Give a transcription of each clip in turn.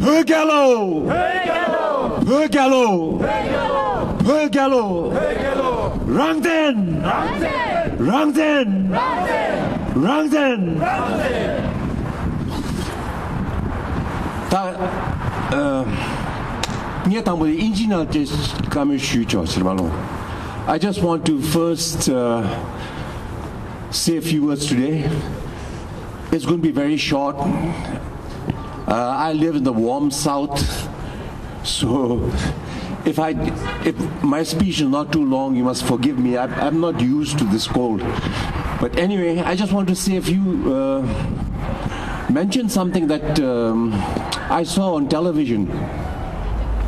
Pergalo! Pergalo! Pergalo! Rangden! Rangden! Rangden! I just want to first say a few words today. It's going to be very short. I live in the warm south, so if my speech is not too long, you must forgive me. I'm not used to this cold. But anyway, I just want to say a few, mention something that I saw on television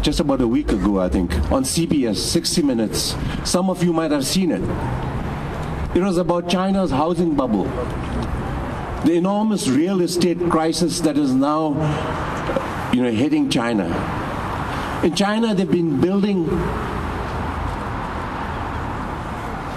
just about a week ago, I think, on CBS, 60 Minutes. Some of you might have seen it. It was about China's housing bubble. The enormous real estate crisis that is now, hitting China. In China, they've been building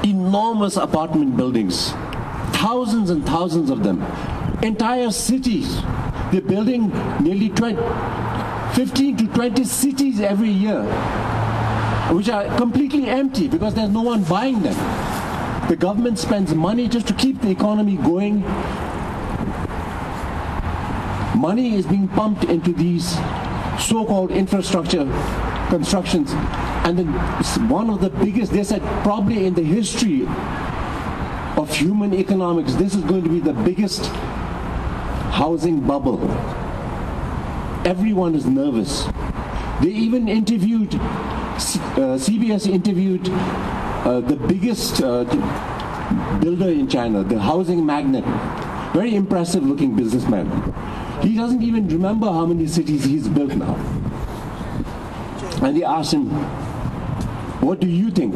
enormous apartment buildings, thousands and thousands of them. Entire cities. They're building nearly 15 to 20 cities every year, which are completely empty because there's no one buying them. The government spends money just to keep the economy going. Money is being pumped into these so-called infrastructure constructions, and then one of the biggest, they said probably in the history of human economics, this is going to be the biggest housing bubble. Everyone is nervous. They even interviewed, CBS interviewed the biggest builder in China, the housing magnate, very impressive looking businessman. He doesn't even remember how many cities he's built now. And they asked him, what do you think?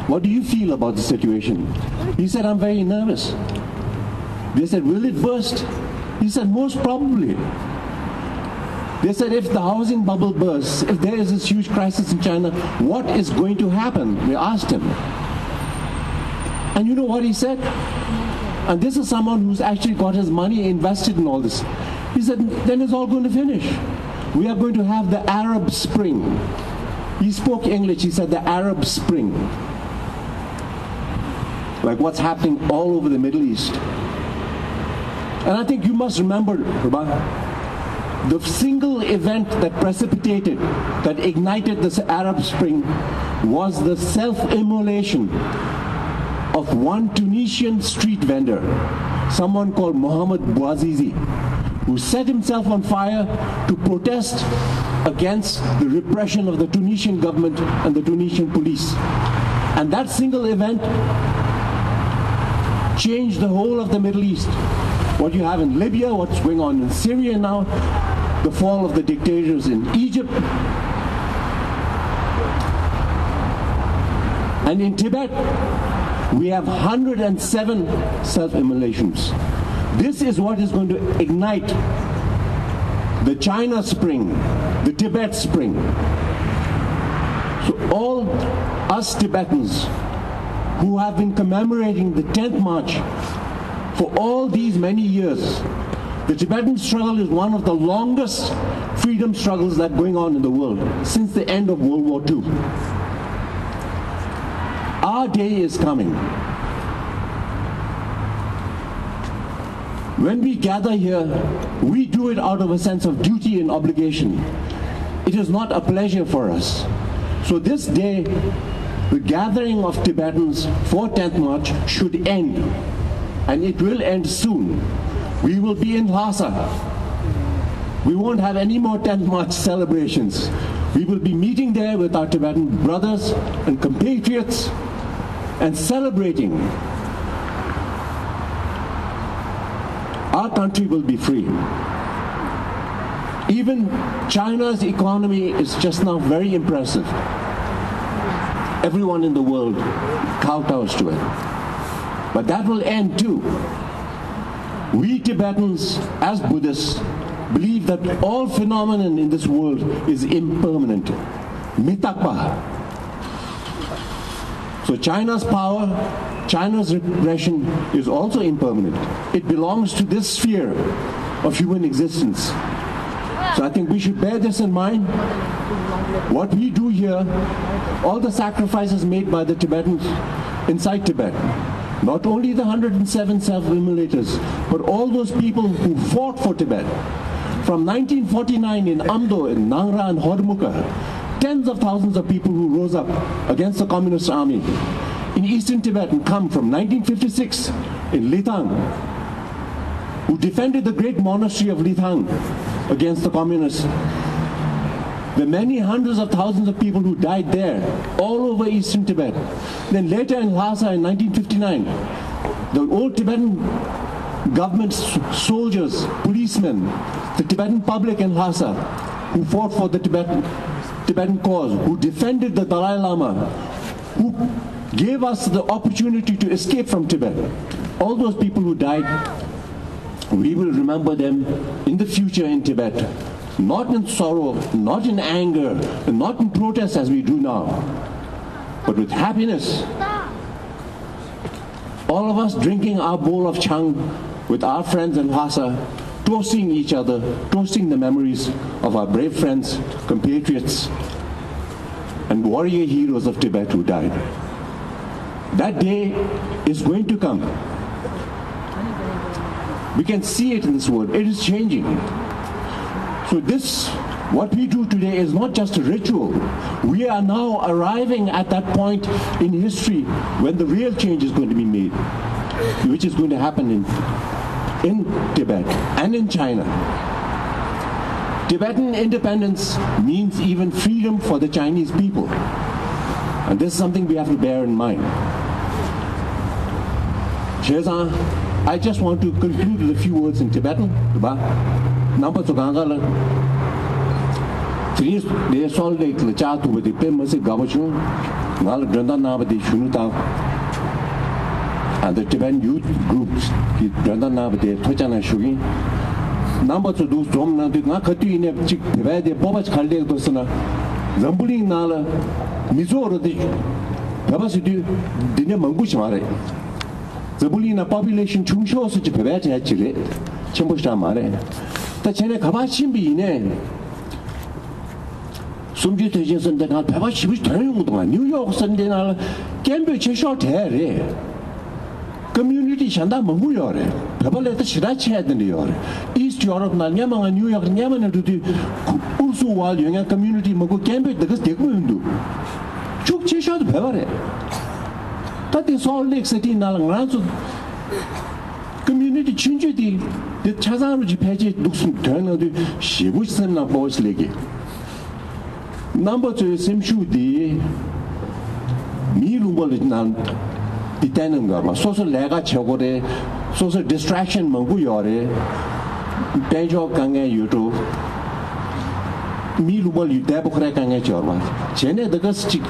What do you feel about the situation? He said, I'm very nervous. They said, will it burst? He said, most probably. They said, if the housing bubble bursts, if there is this huge crisis in China, what is going to happen? They asked him. And you know what he said? And this is someone who's actually got his money invested in all this. He said, then it's all going to finish. We are going to have the Arab Spring. He spoke English. He said the Arab Spring. Like what's happening all over the Middle East. And I think you must remember, the single event that precipitated, that ignited this Arab Spring was the self-immolation of one Tunisian street vendor, someone called Mohammed Bouazizi, who set himself on fire to protest against the repression of the Tunisian government and the Tunisian police. And that single event changed the whole of the Middle East. What you have in Libya, what's going on in Syria now, the fall of the dictators in Egypt, and in Tibet, we have 107 self-immolations. This is what is going to ignite the China Spring, the Tibet Spring. So all us Tibetans who have been commemorating the 10th March for all these many years, the Tibetan struggle is one of the longest freedom struggles that are going on in the world since the end of World War II. Our day is coming. When we gather here, we do it out of a sense of duty and obligation. It is not a pleasure for us. So this day, the gathering of Tibetans for 10th March should end. And it will end soon. We will be in Lhasa. We won't have any more 10th March celebrations. We will be meeting there with our Tibetan brothers and compatriots and celebrating. Our country will be free. Even China's economy is just now very impressive. Everyone in the world kowtows to it. But that will end too. We Tibetans, as Buddhists, believe that all phenomenon in this world is impermanent. Mitakpa. So China's power, China's repression is also impermanent. It belongs to this sphere of human existence. So I think we should bear this in mind. What we do here, all the sacrifices made by the Tibetans inside Tibet, not only the 107 self-immolators, but all those people who fought for Tibet. From 1949 in Amdo, in Nangra and Hormuka, tens of thousands of people who rose up against the communist army. In eastern Tibet and Kham from 1956 in Lithang, who defended the great monastery of Lithang against the communists. There are many hundreds of thousands of people who died there, all over eastern Tibet. Then later in Lhasa in 1959, the old Tibetan government soldiers, policemen, the Tibetan public in Lhasa, who fought for the Tibetan cause, who defended the Dalai Lama, who gave us the opportunity to escape from Tibet. All those people who died, we will remember them in the future in Tibet, not in sorrow, not in anger, and not in protest as we do now, but with happiness. All of us drinking our bowl of chang with our friends in Lhasa, toasting each other, toasting the memories of our brave friends, compatriots, and warrior heroes of Tibet who died. That day is going to come. We can see it in this world. It is changing. So this, what we do today is not just a ritual. We are now arriving at that point in history when the real change is going to be made, which is going to happen in Tibet and in China. Tibetan independence means even freedom for the Chinese people. And this is something we have to bear in mind. Shezan, I just want to conclude with a few words in Tibetan. Number to Gangala. Three days all lake the chat with the Pemasi Gabachun, Nal Granda Navadi Shunuta, and the Tibetan youth groups, Granda Navadi, Tochana Shugi. Number to do Somna did not cut in a chick, the Bobach Kalde Dosana, Zambuli Nala, Mizor, the Tabasidu, Dina Mangushmare. Zabulina population Chungsho such a Tibet actually, Chimbushamare. The China Kabachimbi in some details and the Pabashi was turning with New York Sunday, Cambridge short hair. Community Shanda Manguyore, Pablet Shirach had in the Yore, East Europe, Nanyama, New York, Yaman to the Ursu while young community Mago Cambridge, the Gastekundu. Chuk Chishot Pavare. That is all Lake City Nalanganso community change the Chazaruji Paget looks turn out the Shibusan of Boys Legi. Number two, Simshu the Milumbal the Tenanga, social lega chogore, social distraction Manguyore, Pejo Kanga Yuto, Milubal Udabokra Kanga Chorma, Chene the Gustic.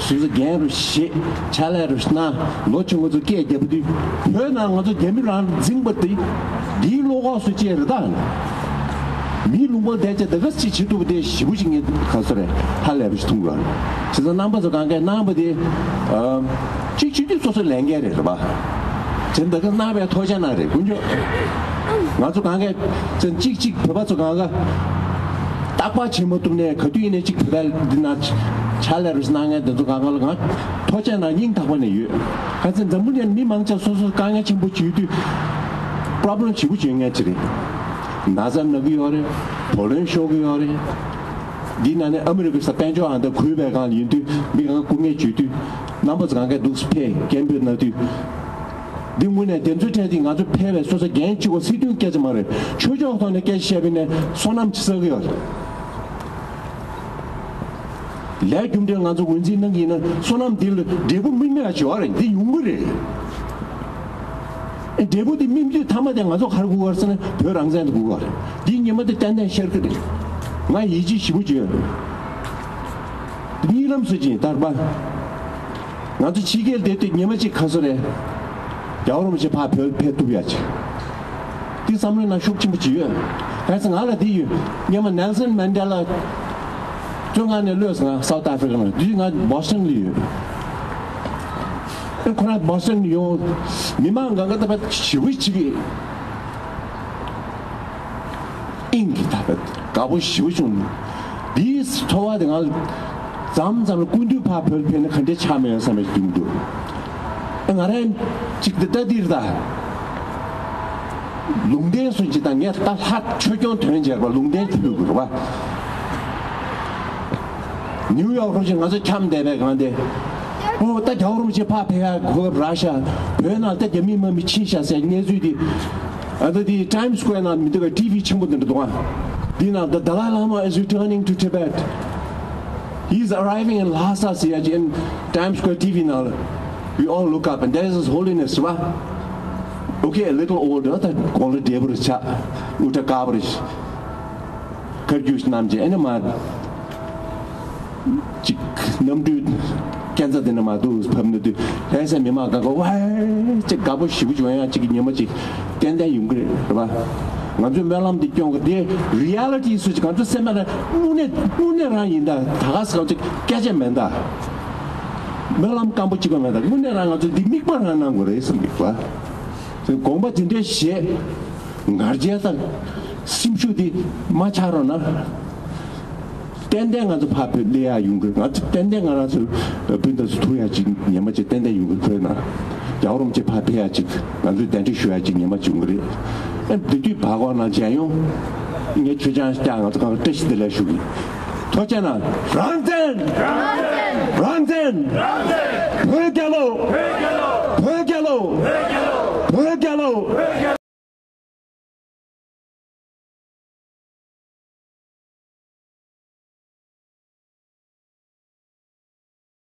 She's a game of shit, Chalarus now, watching with the gate, deputy. Hernan was a Gemiran, Zimbati, Dilo was which are done. Meanwhile, that the first teacher to the Shibushing it, Casare, Halabis Tungan. So the numbers of Ganga number the Chichi was a Langare. Send the Navia Tojanare, Kunjo. Mazuganga, send Chichi, Pabazoganga, Tapa Chimotune, Katuine Chik did not. Chalarus Nanga, the Ganga, Tojana Ying Tawani. Has the Munian Nimanga social Kanga Chimbuchi problem Chibuching actually. Nazan Naviore, Poland Shogiore, Dinan America Sapanjo and the Kubegan into Biga Kungechutu, numbers Ganga do pay, Gambit Natu. The winner then to telling other parents was again she was sitting Kazamare, Chojo on the Kashabine, Sonam Sergio. Like him down on the Windsor Nagina, Sonam Dill, Debu Mina Jory, the Umure. And Debu the Mimdi Tamadan, also Harguarson, Perangzan Guar. Didn't you mother tend and share it? My easy Shibuja. The Nilam Suji, Tarba. Not the Chigel dated Yamachi Kasare, Yaurum Papa Petubiach. This summer I shook Chimuchi. That's an aladi, Yama Nelson Mandela. South Africa, do you not Boston? Boston, you Mimanga got about Shiwichi. ink 가보 쉬우좀 these towa dengan zamzam kundu pa pelpen khande chame same dumdu ngaren chikda dirda lungden sunji dangya ta hat chogyon 되는 제가 lungden 들고 봐 뉴욕으로 지금 가서 참 대배 가는데 딱 겨울음 제 파페가 그 러시아 변할 때 재미만 미치셔서 내주디 아더디 타임스퀘어 나 미드가 TV 친구들 동안 Dina the Dalai Lama is returning to Tibet. He's arriving in Lhasa Siaji in Times Square TV now. We all look up and there is His Holiness. Okay, a little older, that called Debricha, Uta Kabrish, Kurdish Namje, Enema, Chik Namdu, Kansas Dinamadu, permanent. There's a Mimaka go, why, Chik Gabush, which way I chicken Yamachi, then they you 먼저 멜람디 경우에 리얼리티 수지 간도 세면에 눈에랑 인다 다가서 어떻게 깨져맨다 멜람 깜부치고 맨다 눈에랑 어떻게 믹만 하는 거래 있습니까 그 공부 진짜 시 가르지야다 심슈디 마차로나 땡땡아서 파플레야 용거 같이 땡땡아서 빈도스 토야지 녀마지 땡땡 용거 그러나 여름제 파페야지 나도 땡땡 쉬어야지 녀마지 용거리 Did you Pagwana Jamyang? In a Chijan Stang of the Tish de la Shugi. Tochana, Ranten! Ranten! Ranten! Ranten!